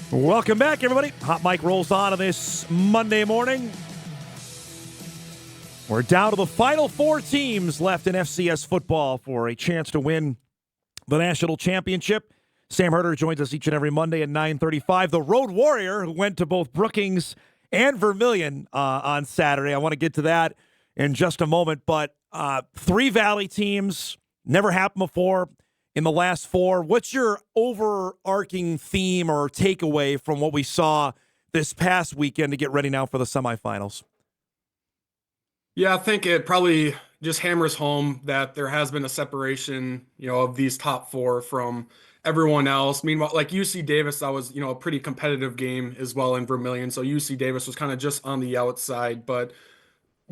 Welcome back, everybody. Hot Mic rolls on this Monday morning. We're down to the final four teams left in FCS football for a chance to win the national championship. Sam Herder joins us each and every Monday at 9:35. The Road Warrior, who went to both Brookings and Vermilion on Saturday. I want to get to that in just a moment. But three Valley teams, never happened before in the last four. What's your overarching theme or takeaway from what we saw this past weekend to get ready now for the semifinals? Yeah, I think it probably just hammers home that there has been a separation, of these top four from everyone else. Meanwhile, like UC Davis, that was, a pretty competitive game as well in Vermilion. So UC Davis was kind of just on the outside. But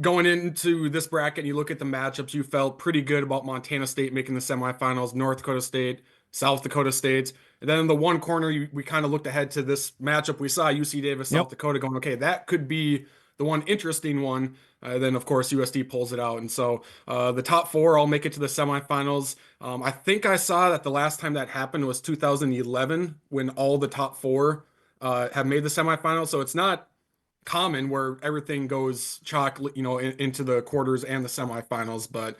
going into this bracket, and you look at the matchups, you felt pretty good about Montana State making the semifinals, North Dakota State, South Dakota State. And then in the one corner, we kind of looked ahead to this matchup. We saw UC Davis, South Dakota going, okay, that could be the one interesting one. Then, of course, USD pulls it out. And so the top four all make it to the semifinals. I think I saw that the last time that happened was 2011 when all the top four have made the semifinals. So it's not common where everything goes chalk, into the quarters and the semifinals. But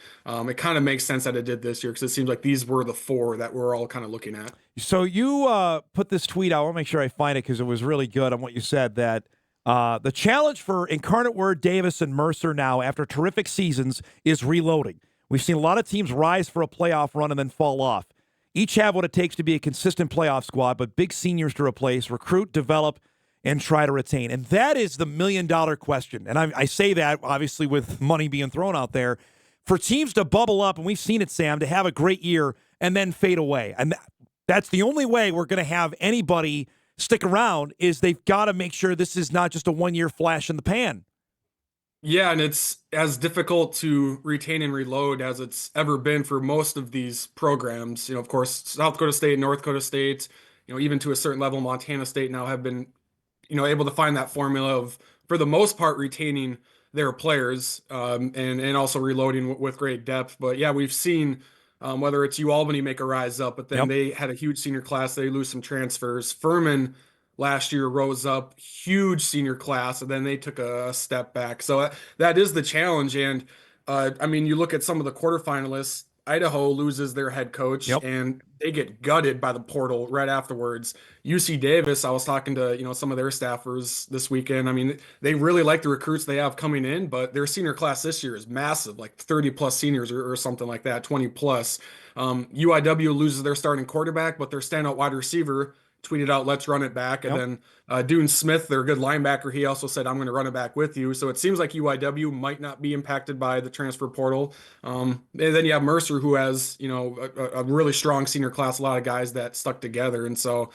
it kind of makes sense that it did this year because it seems like these were the four that we're all kind of looking at. So you put this tweet out. I want to make sure I find it because it was really good on what you said, that the challenge for Incarnate Word, Davis, and Mercer now, after terrific seasons, is reloading. We've seen a lot of teams rise for a playoff run and then fall off. Each have what it takes to be a consistent playoff squad, but big seniors to replace, recruit, develop, and try to retain. And that is the million-dollar question. And I say that, obviously, with money being thrown out there. For teams to bubble up, and we've seen it, Sam, to have a great year and then fade away. And that's the only way we're going to have anybody stick around, is they've got to make sure this is not just a one-year flash in the pan. Yeah, and it's as difficult to retain and reload as it's ever been for most of these programs. Of course, South Dakota State, North Dakota State, even to a certain level, Montana State now have been, able to find that formula of, for the most part, retaining their players and also reloading with great depth. But yeah, we've seen whether it's UAlbany make a rise up, but then they had a huge senior class. They lose some transfers. Furman last year rose up, huge senior class, and then they took a step back. So that is the challenge. And you look at some of the quarterfinalists. Idaho loses their head coach, and they get gutted by the portal right afterwards. UC Davis, I was talking to some of their staffers this weekend. They really like the recruits they have coming in, but their senior class this year is massive, like 30 plus seniors or something like that, 20 plus. UIW loses their starting quarterback, but their standout wide receiver tweeted out, "Let's run it back." And then Dune Smith, their good linebacker, he also said, "I'm going to run it back with you." So it seems like UIW might not be impacted by the transfer portal. And then you have Mercer, who has, a really strong senior class, a lot of guys that stuck together. And so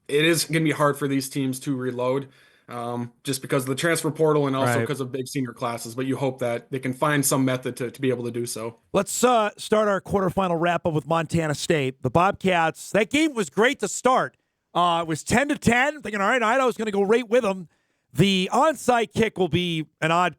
it is going to be hard for these teams to reload just because of the transfer portal and also because of big senior classes. But you hope that they can find some method to be able to do so. Let's start our quarterfinal wrap-up with Montana State. The Bobcats, that game was great to start. It was 10-10. Thinking, all right, Idaho's going to go right with them. The onside kick will be an odd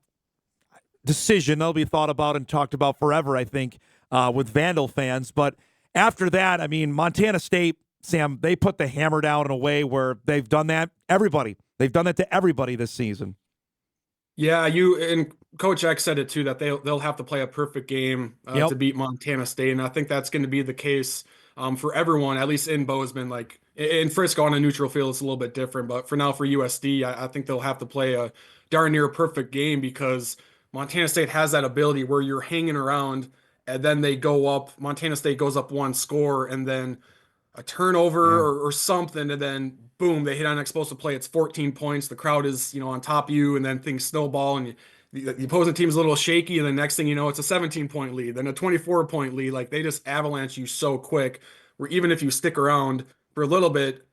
decision. That'll be thought about and talked about forever, I think, with Vandal fans. But after that, Montana State, Sam, they put the hammer down in a way where they've done that. They've done that to everybody this season. Yeah, you and Coach X said it too, that they'll have to play a perfect game to beat Montana State, and I think that's going to be the case for everyone, at least in Bozeman. Like in Frisco on a neutral field, it's a little bit different, but for now for USD, I think they'll have to play a darn near perfect game because Montana State has that ability where you're hanging around and then they go up. Montana State goes up one score and then a turnover or something, and then boom, they hit on an explosive play. It's 14 points. The crowd is, on top of you, and then things snowball, and the opposing team's a little shaky, and the next thing you know, it's a 17-point lead, then a 24-point lead. Like, they just avalanche you so quick, where even if you stick around for a little bit,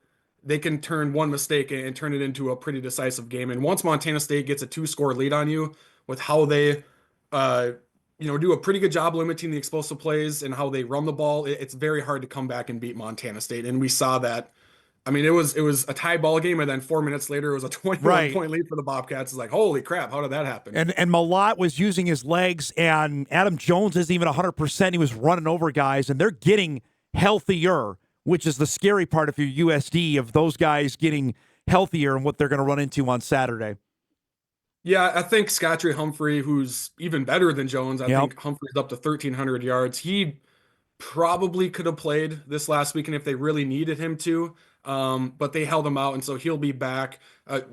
they can turn one mistake and turn it into a pretty decisive game. And once Montana State gets a 2-score lead on you with how they do a pretty good job limiting the explosive plays and how they run the ball, it's very hard to come back and beat Montana State. And we saw that. It was a tie ball game, and then 4 minutes later, it was a 21-point lead for the Bobcats. It's like, holy crap, how did that happen? And Malott was using his legs, and Adam Jones isn't even 100%. He was running over guys, and they're getting healthier which is the scary part if you're USD, of those guys getting healthier and what they're going to run into on Saturday. Yeah, I think Scottrey Humphrey, who's even better than Jones, I Yep. think Humphrey's up to 1,300 yards. He probably could have played this last weekend if they really needed him to, but they held him out, and so he'll be back.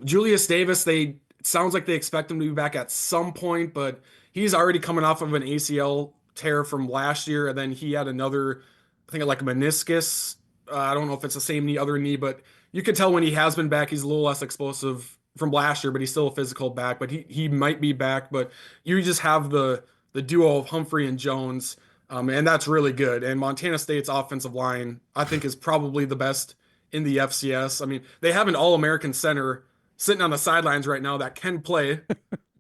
Julius Davis, it sounds like they expect him to be back at some point, but he's already coming off of an ACL tear from last year, and then he had another, I think like a meniscus. I don't know if it's the same knee, other knee, but you could tell when he has been back, he's a little less explosive from last year, but he's still a physical back. But he might be back. But you just have the duo of Humphrey and Jones. And that's really good. And Montana State's offensive line, I think, is probably the best in the FCS. I mean, they have an All-American center sitting on the sidelines right now that can play,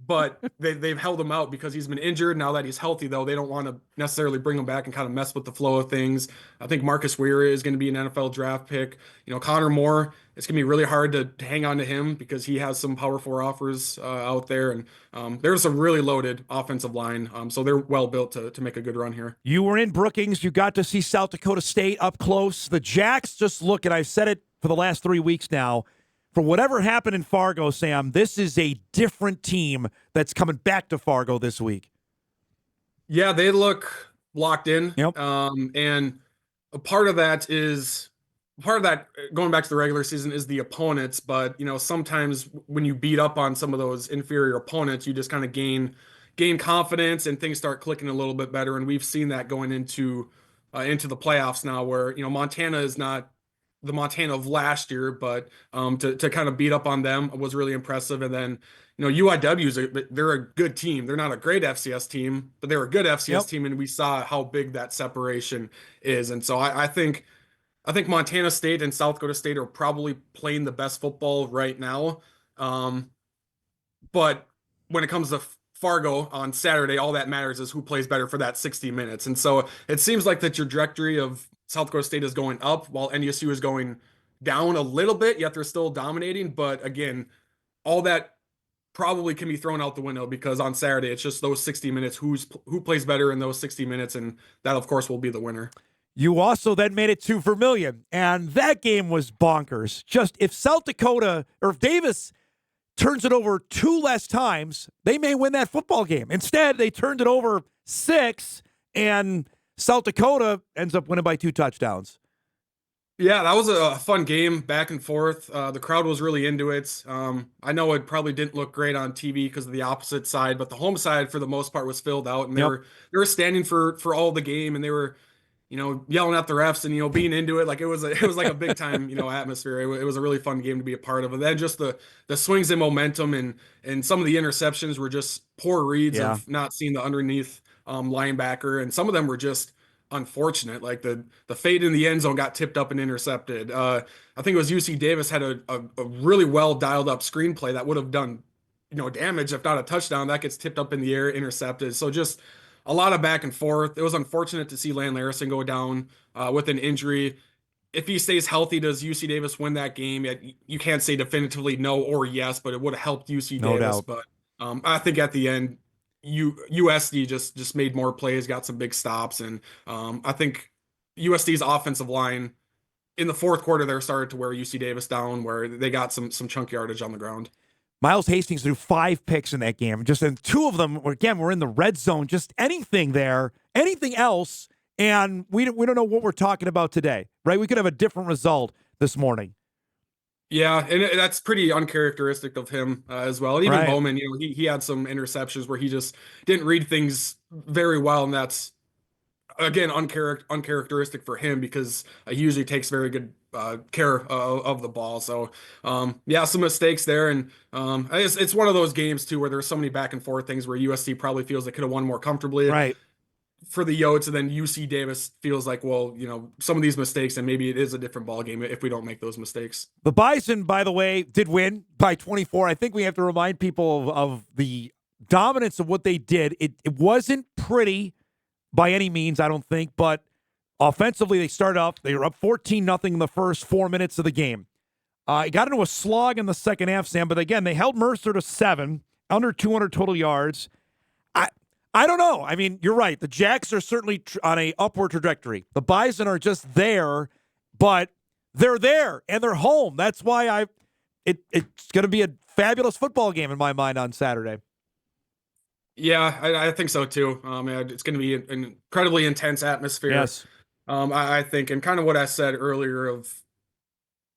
but they've held him out because he's been injured. Now that he's healthy, though, they don't want to necessarily bring him back and kind of mess with the flow of things. I think Marcus Weir is going to be an NFL draft pick. Connor Moore, it's going to be really hard to hang on to him because he has some Power 4 offers out there. And there's a really loaded offensive line. So they're well built to make a good run here. You were in Brookings. You got to see South Dakota State up close. The Jacks just look, and I've said it for the last 3 weeks now, for whatever happened in Fargo, Sam, this is a different team that's coming back to Fargo this week. Yeah, they look locked in. Yep. And a part of that, going back to the regular season, is the opponents. But, sometimes when you beat up on some of those inferior opponents, you just kind of gain confidence and things start clicking a little bit better. And we've seen that going into the playoffs now where, Montana is not the Montana of last year, but to kind of beat up on them was really impressive. And then, they're a good team. They're not a great FCS team, but they're a good FCS team, and we saw how big that separation is. And so I think Montana State and South Dakota State are probably playing the best football right now. But when it comes to Fargo on Saturday, all that matters is who plays better for that 60 minutes. And so it seems like the trajectory of South Dakota State is going up while NDSU is going down a little bit, yet they're still dominating. But again, all that probably can be thrown out the window because on Saturday it's just those 60 minutes, who plays better in those 60 minutes, and that of course will be the winner. You also then made it to Vermillion, and that game was bonkers. Just if South Dakota, or if Davis turns it over 2 less times, they may win that football game. Instead, they turned it over 6, and South Dakota ends up winning by 2 touchdowns. Yeah, that was a fun game, back and forth. The crowd was really into it. I know it probably didn't look great on TV because of the opposite side, but the home side for the most part was filled out, and they were standing for all the game, and they were yelling at the refs and being into it. Like it was like a big time atmosphere. It was a really fun game to be a part of. And then just the swings and momentum and some of the interceptions were just poor reads of not seeing the underneath linebacker, and some of them were just unfortunate. Like the fade in the end zone got tipped up and intercepted. I think it was UC Davis had a really well dialed up screenplay that would have done damage if not a touchdown. That gets tipped up in the air, intercepted. So just a lot of back and forth. It was unfortunate to see Land Larison go down with an injury. If he stays healthy, does UC Davis win that game? You can't say definitively no or yes, but it would have helped UC No Davis. doubt. But I think at the end, USD just made more plays, got some big stops, and I think USD's offensive line in the fourth quarter there started to wear UC Davis down, where they got some chunk yardage on the ground. Miles Hastings threw 5 picks in that game. And 2 of them, again, were in the red zone. Just anything there, anything else, and we don't know what we're talking about today, right? We could have a different result this morning. Yeah, and that's pretty uncharacteristic of him as well. And even Right. Bowman, he had some interceptions where he just didn't read things very well, and that's again uncharacteristic for him because he usually takes very good care of the ball. So yeah, some mistakes there, and it's one of those games too where there's so many back and forth things where USC probably feels they could have won more comfortably. Right. For the Yotes, and then UC Davis feels like, well, some of these mistakes, and maybe it is a different ball game if we don't make those mistakes. The Bison, by the way, did win by 24. I think we have to remind people of the dominance of what they did. It wasn't pretty by any means, I don't think, but offensively they started off, they were up 14-0 in the first 4 minutes of the game. It got into a slog in the second half, Sam, but again, they held Mercer to 7, under 200 total yards. I don't know. I mean, you're right. The Jacks are certainly on a upward trajectory. The Bison are just there, but they're there and they're home. That's why it's going to be a fabulous football game in my mind on Saturday. Yeah, I think so too. It's going to be an incredibly intense atmosphere. Yes. I think, and kind of what I said earlier of,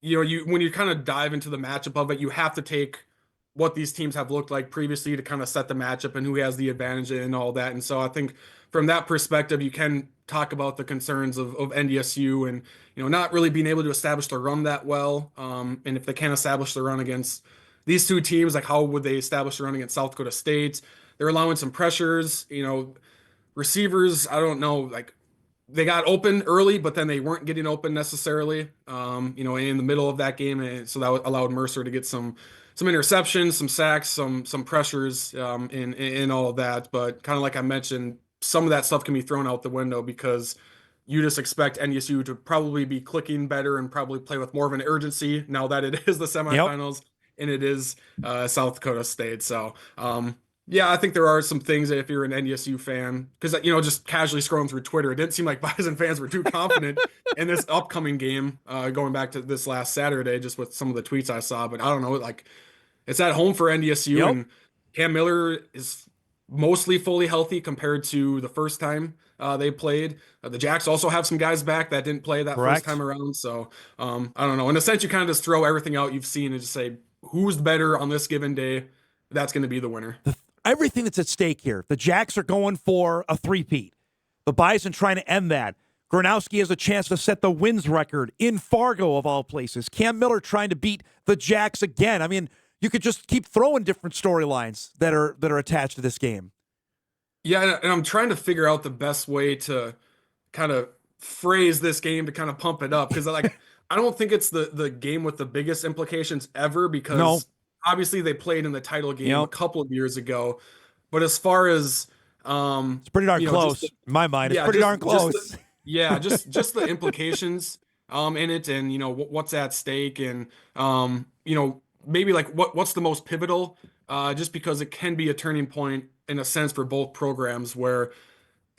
you when you kind of dive into the matchup of it, you have to take what these teams have looked like previously to kind of set the matchup and who has the advantage and all that. And so I think from that perspective, you can talk about the concerns of NDSU and not really being able to establish the run that well. And if they can't establish the run against these two teams, like how would they establish the run against South Dakota State? They're allowing some pressures. Receivers, I don't know, like they got open early, but then they weren't getting open necessarily, in the middle of that game. And so that allowed Mercer to get some interceptions, some sacks, some pressures, in all of that. But kind of like I mentioned, some of that stuff can be thrown out the window because you just expect NDSU to probably be clicking better and probably play with more of an urgency now that it is the Yep. semifinals and it is South Dakota State. So, yeah, I think there are some things that if you're an NDSU fan, because just casually scrolling through Twitter, it didn't seem like Bison fans were too confident in this upcoming game, going back to this last Saturday, just with some of the tweets I saw. But I don't know, like it's at home for NDSU, Yep. and Cam Miller is mostly fully healthy compared to the first time they played. The Jacks also have some guys back that didn't play that first Correct. time around. So I don't know. In a sense, you kind of just throw everything out you've seen and just say who's better on this given day. That's going to be the winner. Everything that's at stake here. The Jacks are going for a three-peat. The Bison trying to end that. Gronowski has a chance to set the wins record in Fargo, of all places. Cam Miller trying to beat the Jacks again. I mean, you could just keep throwing different storylines that are attached to this game. Yeah, and I'm trying to figure out the best way to kind of phrase this game to kind of pump it up because I don't think it's the game with the biggest implications ever No. because obviously they played in the title game a Yep. couple of years ago, but as far as It's pretty darn just close. In my mind, it's yeah, pretty darn just close. just the implications in it and what's at stake and maybe like what's the most pivotal just because it can be a turning point in a sense for both programs where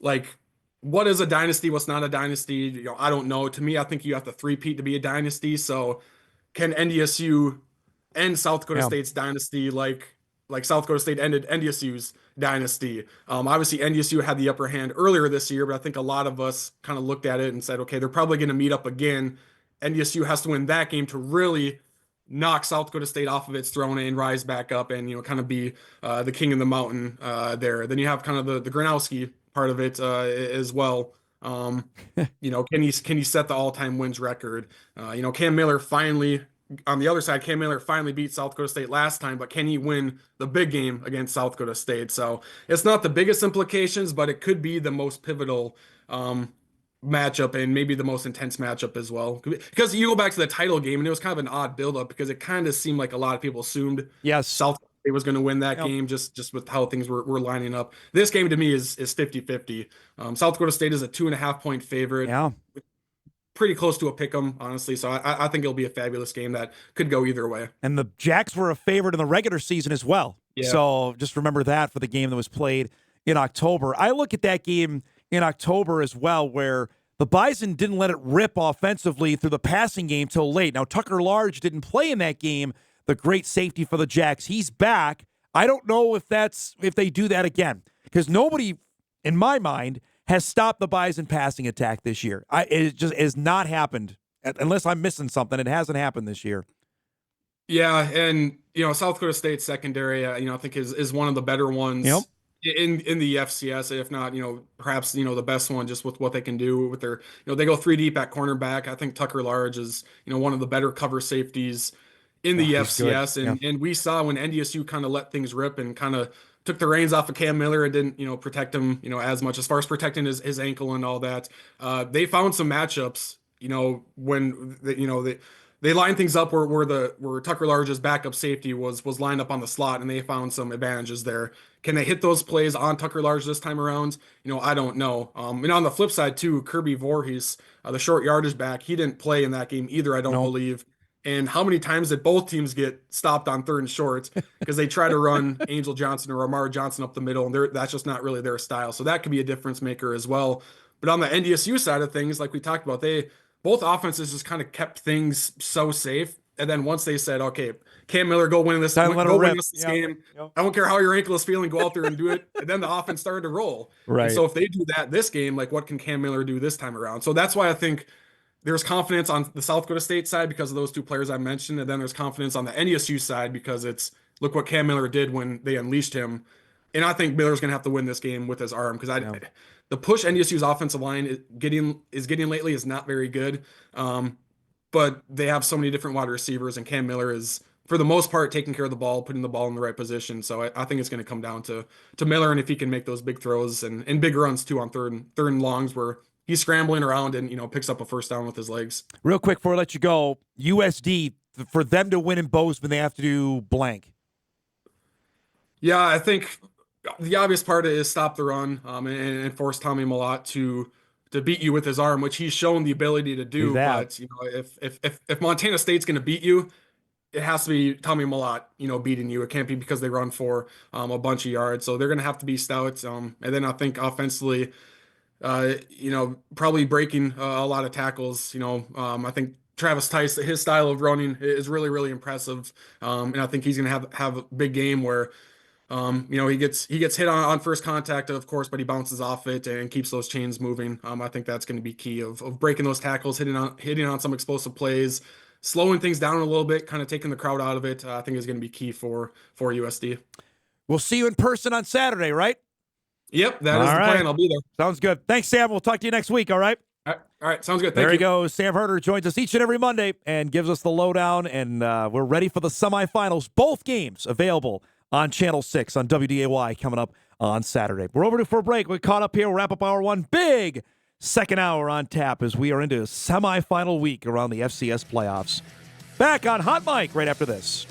like what is a dynasty, what's not a dynasty, I don't know. To me, I think you have to three-peat to be a dynasty. So can NDSU end South Dakota Yeah. State's dynasty like South Dakota State ended NDSU's dynasty? Obviously NDSU had the upper hand earlier this year, but I think a lot of us kind of looked at it and said, okay, they're probably going to meet up again. NDSU has to win that game to really knock South Dakota State off of its throne and rise back up and kind of be the king of the mountain there. Then you have kind of the Gronowski part of it as well. Can he set the all-time wins record? Cam Miller finally on the other side, Cam Miller finally beat South Dakota State last time, but can he win the big game against South Dakota State? So it's not the biggest implications, but it could be the most pivotal matchup and maybe the most intense matchup as well. Because you go back to the title game and it was kind of an odd buildup because it kind of seemed like a lot of people assumed Yes. South State was going to win that Yep. game just with how things were lining up. This game to me is 50-50. South Dakota State is a 2.5 point favorite. Yeah. Pretty close to a pick 'em, honestly. So I think it'll be a fabulous game that could go either way. And the Jacks were a favorite in the regular season as well. Yeah. So just remember that for the game that was played in October. I look at that game in October as well, where the Bison didn't let it rip offensively through the passing game till late. Now, Tucker Large didn't play in that game, the great safety for the Jacks. He's back. I don't know if they do that again, because nobody, in my mind, has stopped the Bison passing attack this year. It just has not happened. Unless I'm missing something, it hasn't happened this year. Yeah, and South Dakota State secondary, I think is one of the better ones Yep. in the FCS, if not, perhaps the best one just with what they can do with their, they go three deep at cornerback. I think Tucker Large is one of the better cover safeties in the He's good. FCS, and we saw when NDSU kind of let things rip and kind of took the reins off of Cam Miller and didn't protect him as much as far as protecting his ankle and all that. They found some matchups when they lined things up where Tucker Large's backup safety was lined up on the slot, and they found some advantages there. Can they hit those plays on Tucker Large this time around? I don't know. And on the flip side too, Kirby Voorhees, the short yardage back, he didn't play in that game either, I don't believe. And how many times did both teams get stopped on third and short because they try to run Angel Johnson or Amar Johnson up the middle, and that's just not really their style. So that could be a difference maker as well. But on the NDSU side of things, like we talked about, they both offenses just kind of kept things so safe. And then once they said, okay, Cam Miller, go win Time to let it go win rip. us this Yep. game. Yep. I don't care how your ankle is feeling, go out there and do it. And then the offense started to roll. And Right. so if they do that this game, like what can Cam Miller do this time around? So that's why I think there's confidence on the South Dakota State side because of those two players I mentioned, and then there's confidence on the NDSU side because it's look what Cam Miller did when they unleashed him. And I think Miller's going to have to win this game with his arm because Yeah. the push NDSU's offensive line is getting lately is not very good. But they have so many different wide receivers, and Cam Miller is for the most part taking care of the ball, putting the ball in the right position. So I think it's going to come down to Miller, and if he can make those big throws and big runs too on third and longs where he's scrambling around and picks up a first down with his legs. Real quick before I let you go, USD, for them to win in Bozeman, they have to do blank. Yeah, I think the obvious part is stop the run and force Tommy Malott to beat you with his arm, which he's shown the ability to Do do. that. But if Montana State's going to beat you, it has to be Tommy Malott, beating you. It can't be because they run for a bunch of yards. So they're going to have to be stout. And then I think offensively, probably breaking a lot of tackles. I think Travis Tice, his style of running is really, really impressive. And I think he's going to have a big game where, he gets hit on first contact, of course, but he bounces off it and keeps those chains moving. I think that's going to be key of breaking those tackles, hitting on some explosive plays, slowing things down a little bit, kind of taking the crowd out of it. I think is going to be key for USD. We'll see you in person on Saturday, right? Yep, that is All the right. plan. I'll be there. Sounds good. Thanks, Sam. We'll talk to you next week, all right? All right. Sounds good. There Thank he you. goes. Sam Herder joins us each and every Monday and gives us the lowdown, and we're ready for the semifinals. Both games available on Channel 6 on WDAY coming up on Saturday. We're over for a break. We're caught up here. We'll wrap up hour one. Big second hour on tap as we are into semifinal week around the FCS playoffs. Back on Hot Mic right after this.